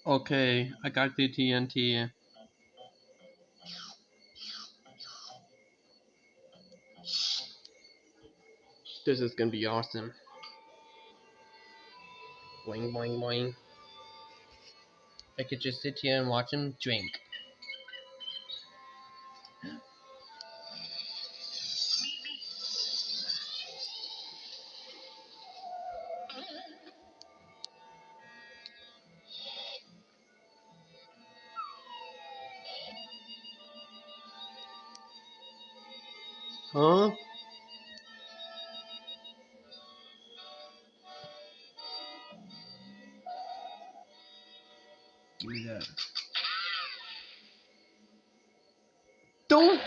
Okay, I got the TNT. This is gonna be awesome. Boing, boing, boing. I could just sit here and watch him drink. Huh? Give me that. Don't.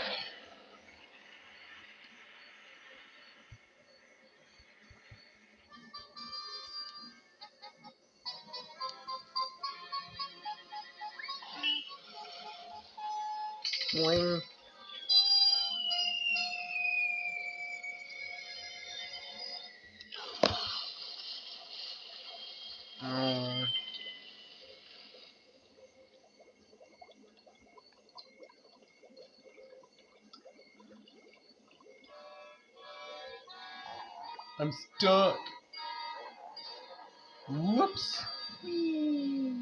Boing. Oh, I'm stuck. Whoops. Whee.